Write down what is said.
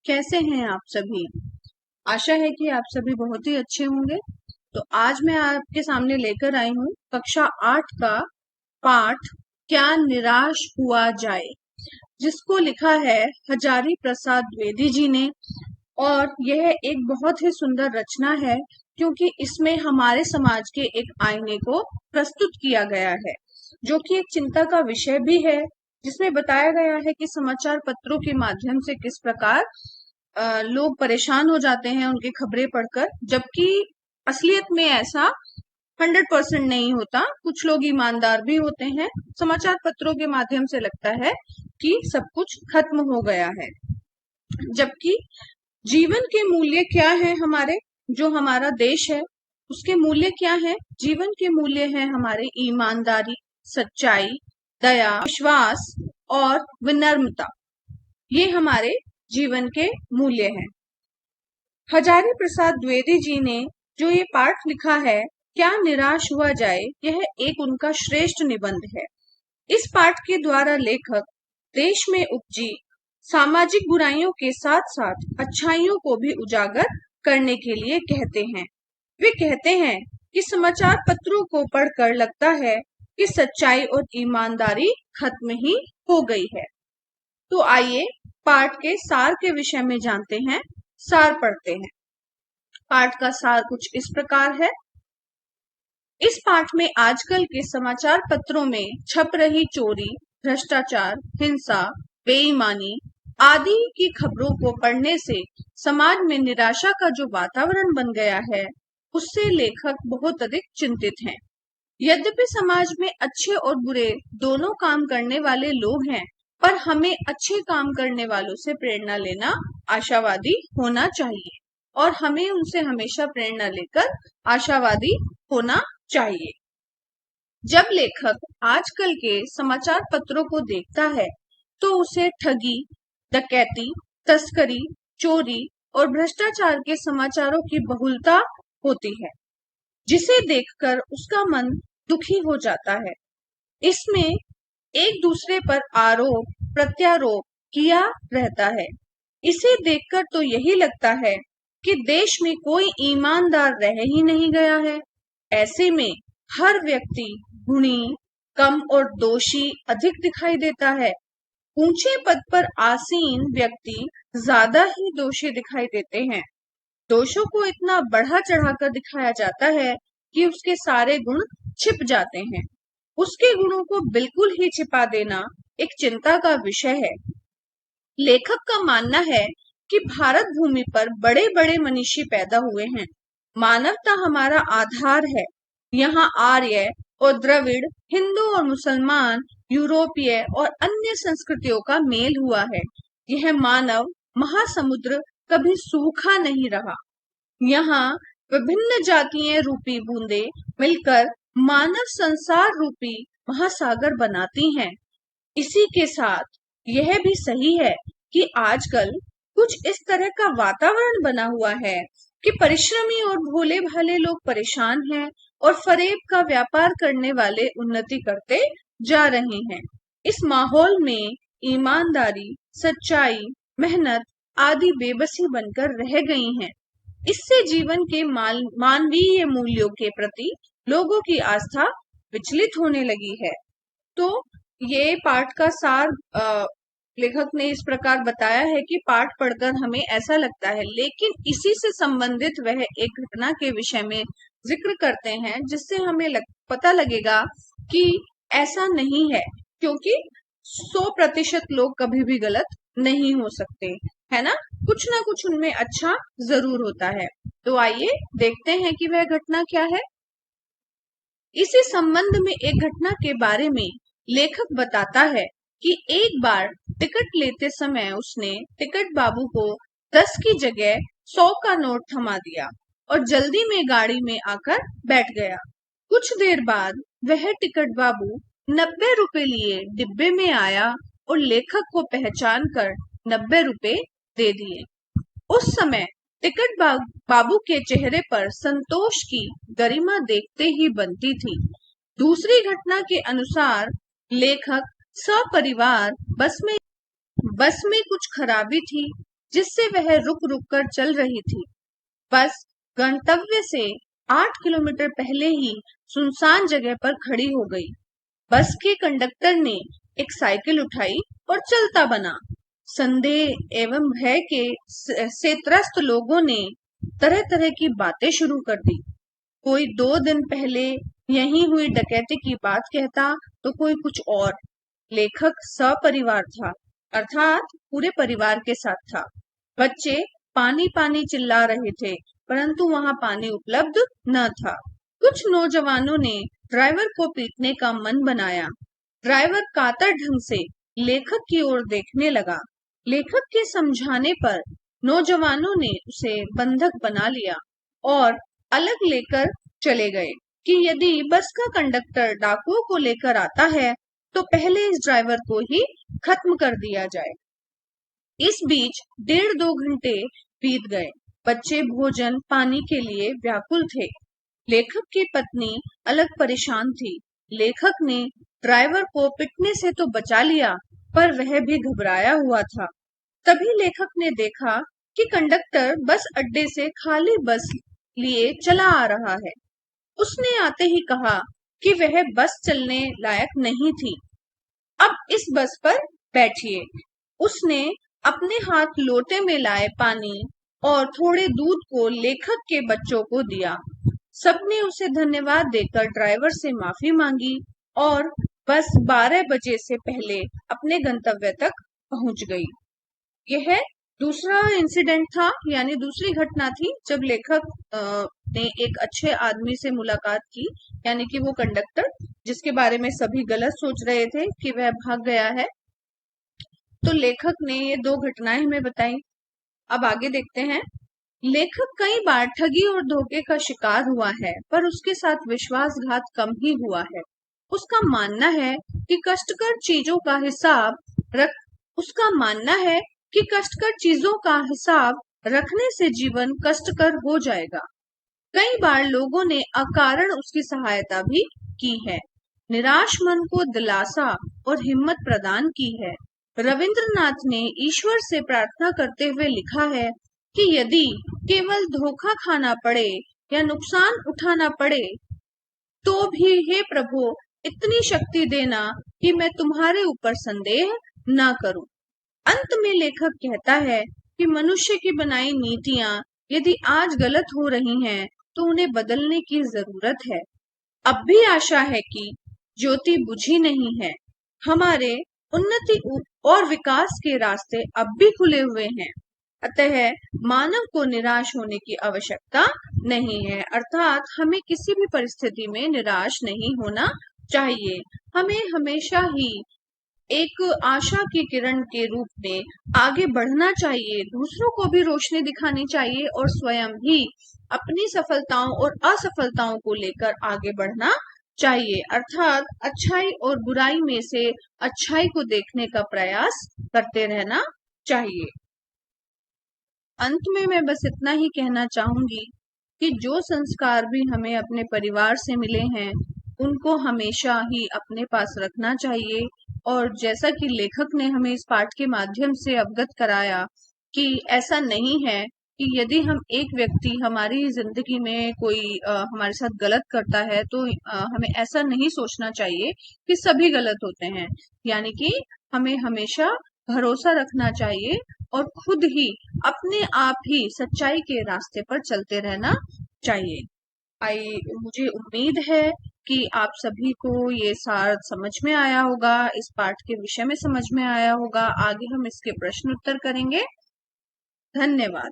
कैसे हैं आप सभी। आशा है कि आप सभी बहुत ही अच्छे होंगे। तो आज मैं आपके सामने लेकर आई हूँ कक्षा 8 का पाठ क्या निराश हुआ जाए, जिसको लिखा है हजारी प्रसाद द्विवेदी जी ने। और यह एक बहुत ही सुंदर रचना है, क्योंकि इसमें हमारे समाज के एक आईने को प्रस्तुत किया गया है, जो कि एक चिंता का विषय भी है। जिसमें बताया गया है कि समाचार पत्रों के माध्यम से किस प्रकार लोग परेशान हो जाते हैं उनकी खबरें पढ़कर, जबकि असलियत में ऐसा 100% नहीं होता। कुछ लोग ईमानदार भी होते हैं। समाचार पत्रों के माध्यम से लगता है कि सब कुछ खत्म हो गया है, जबकि जीवन के मूल्य क्या है हमारे, जो हमारा देश है उसके मूल्य क्या है। जीवन के मूल्य है हमारे ईमानदारी, सच्चाई, दया, विश्वास और विनम्रता। ये हमारे जीवन के मूल्य हैं। हजारी प्रसाद द्विवेदी जी ने जो ये पाठ लिखा है, क्या निराश हुआ जाए, यह एक उनका श्रेष्ठ निबंध है। इस पाठ के द्वारा लेखक देश में उपजी सामाजिक बुराइयों के साथ साथ अच्छाइयों को भी उजागर करने के लिए कहते हैं। वे कहते हैं कि समाचार पत्रों को पढ़कर लगता है कि सच्चाई और ईमानदारी खत्म ही हो गई है। तो आइए पाठ के सार के विषय में जानते हैं, सार पढ़ते हैं। पाठ का सार कुछ इस प्रकार है। इस पाठ में आजकल के समाचार पत्रों में छप रही चोरी, भ्रष्टाचार, हिंसा, बेईमानी आदि की खबरों को पढ़ने से समाज में निराशा का जो वातावरण बन गया है, उससे लेखक बहुत अधिक चिंतित हैं। यद्यपि समाज में अच्छे और बुरे दोनों काम करने वाले लोग हैं, पर हमें अच्छे काम करने वालों से प्रेरणा लेना, आशावादी होना चाहिए और हमें उनसे हमेशा प्रेरणा लेकर आशावादी होना चाहिए। जब लेखक आजकल के समाचार पत्रों को देखता है तो उसे ठगी, डकैती, तस्करी, चोरी और भ्रष्टाचार के समाचारों की बहुलता होती है, जिसे देखकर उसका मन दुखी हो जाता है। इसमें एक दूसरे पर आरोप प्रत्यारोप किया रहता है। इसे देखकर तो यही लगता है कि देश में कोई ईमानदार रह ही नहीं गया है। ऐसे में हर व्यक्ति गुणी कम और दोषी अधिक दिखाई देता है। ऊंचे पद पर आसीन व्यक्ति ज्यादा ही दोषी दिखाई देते हैं। दोषों को इतना बढ़ा चढ़ाकर दिखाया जाता है कि उसके सारे गुण छिप जाते हैं। उसके गुणों को बिल्कुल ही छिपा देना एक चिंता का विषय है। लेखक का मानना है कि भारत भूमि पर बड़े बड़े मनीषी पैदा हुए हैं। मानवता हमारा आधार है। यहाँ आर्य और द्रविड़, हिंदू और मुसलमान, यूरोपीय और अन्य संस्कृतियों का मेल हुआ है। यह मानव महासमुद्र कभी सूखा नहीं रहा। यहाँ विभिन्न जातीय रूपी बूंदे मिलकर मानव संसार रूपी महासागर बनाती हैं। इसी के साथ यह भी सही है कि आजकल कुछ इस तरह का वातावरण बना हुआ है कि परिश्रमी और भोले भाले लोग परेशान हैं और फरेब का व्यापार करने वाले उन्नति करते जा रहे हैं। इस माहौल में ईमानदारी, सच्चाई, मेहनत आदि बेबसी बनकर रह गई हैं। इससे जीवन के मानवीय मूल्यों के प्रति लोगों की आस्था विचलित होने लगी है। तो ये पाठ का सार लेखक ने इस प्रकार बताया है कि पाठ पढ़कर हमें ऐसा लगता है, लेकिन इसी से संबंधित वह एक घटना के विषय में जिक्र करते हैं, जिससे हमें पता लगेगा कि ऐसा नहीं है, क्योंकि 100% लोग कभी भी गलत नहीं हो सकते, है ना कुछ उनमें अच्छा जरूर होता है। तो आइए देखते हैं कि वह घटना क्या है। इसी संबंध में एक घटना के बारे में लेखक बताता है कि एक बार टिकट लेते समय उसने टिकट बाबू को 10 की जगह 100 का नोट थमा दिया और जल्दी में गाड़ी में आकर बैठ गया। कुछ देर बाद वह टिकट बाबू 90 रुपए लिए डिब्बे में आया और लेखक को पहचान कर 90 रुपए दे दिए। उस समय टिकट बाबू के चेहरे पर संतोष की गरिमा देखते ही बनती थी। दूसरी घटना के अनुसार लेखक सपरिवार बस में कुछ खराबी थी, जिससे वह रुक रुक कर चल रही थी। बस गंतव्य से 8 किलोमीटर पहले ही सुनसान जगह पर खड़ी हो गई। बस के कंडक्टर ने एक साइकिल उठाई और चलता बना। संदेह एवं भय के से त्रस्त लोगों ने तरह तरह की बातें शुरू कर दी। कोई 2 दिन पहले यहीं हुई डकैती की बात कहता, तो कोई कुछ और। लेखक सपरिवार था, अर्थात पूरे परिवार के साथ था। बच्चे पानी पानी चिल्ला रहे थे, परंतु वहां पानी उपलब्ध न था। कुछ नौजवानों ने ड्राइवर को पीटने का मन बनाया। ड्राइवर कातर ढंग से लेखक की ओर देखने लगा। लेखक के समझाने पर नौजवानों ने उसे बंधक बना लिया और अलग लेकर चले गए कि यदि बस का कंडक्टर डाकुओं को लेकर आता है तो पहले इस ड्राइवर को ही खत्म कर दिया जाए। इस बीच 1.5-2 घंटे बीत गए। बच्चे भोजन पानी के लिए व्याकुल थे। लेखक की पत्नी अलग परेशान थी। लेखक ने ड्राइवर को पिटने से तो बचा लिया, पर वह भी घबराया हुआ था। तभी लेखक ने देखा कि कंडक्टर बस अड्डे से खाली बस लिए चला आ रहा है। उसने आते ही कहा कि वह बस चलने लायक नहीं थी, अब इस बस पर बैठिए। उसने अपने हाथ लोटे में लाए पानी और थोड़े दूध को लेखक के बच्चों को दिया। सबने उसे धन्यवाद देकर ड्राइवर से माफी मांगी और बस 12 बजे से पहले अपने गंतव्य तक पहुंच गई। यह दूसरा इंसिडेंट था, यानी दूसरी घटना थी जब लेखक ने एक अच्छे आदमी से मुलाकात की, यानी कि वो कंडक्टर जिसके बारे में सभी गलत सोच रहे थे कि वह भाग गया है। तो लेखक ने ये 2 घटनाएं हमें बताई। अब आगे देखते हैं। लेखक कई बार ठगी और धोखे का शिकार हुआ है, पर उसके साथ विश्वासघात कम ही हुआ है। उसका मानना है कि कष्टकर चीजों का हिसाब रख उसका मानना है कि कष्टकर चीजों का हिसाब रखने से जीवन कष्टकर हो जाएगा। कई बार लोगों ने अकारण उसकी सहायता भी की है, निराश मन को दिलासा और हिम्मत प्रदान की है। रविंद्रनाथ ने ईश्वर से प्रार्थना करते हुए लिखा है कि यदि केवल धोखा खाना पड़े या नुकसान उठाना पड़े तो भी हे प्रभु इतनी शक्ति देना कि मैं तुम्हारे ऊपर संदेह न करूं। अंत में लेखक कहता है कि मनुष्य की बनाई नीतियां यदि आज गलत हो रही हैं तो उन्हें बदलने की जरूरत है। अब भी आशा है कि ज्योति बुझी नहीं है। हमारे उन्नति और विकास के रास्ते अब भी खुले हुए हैं। अतः मानव को निराश होने की आवश्यकता नहीं है, अर्थात हमें किसी भी परिस्थिति में निराश नहीं होना चाहिए। हमें हमेशा ही एक आशा की किरण के रूप में आगे बढ़ना चाहिए, दूसरों को भी रोशनी दिखानी चाहिए और स्वयं भी अपनी सफलताओं और असफलताओं को लेकर आगे बढ़ना चाहिए, अर्थात अच्छाई और बुराई में से अच्छाई को देखने का प्रयास करते रहना चाहिए। अंत में मैं बस इतना ही कहना चाहूंगी कि जो संस्कार भी हमें अपने परिवार से मिले हैं उनको हमेशा ही अपने पास रखना चाहिए। और जैसा कि लेखक ने हमें इस पाठ के माध्यम से अवगत कराया कि ऐसा नहीं है कि यदि हम एक व्यक्ति हमारी जिंदगी में कोई हमारे साथ गलत करता है तो हमें ऐसा नहीं सोचना चाहिए कि सभी गलत होते हैं, यानी कि हमें हमेशा भरोसा रखना चाहिए और खुद ही अपने आप ही सच्चाई के रास्ते पर चलते रहना चाहिए। मुझे उम्मीद है कि आप सभी को ये सार समझ में आया होगा, इस पाठ के विषय में समझ में आया होगा। आगे हम इसके प्रश्न उत्तर करेंगे। धन्यवाद।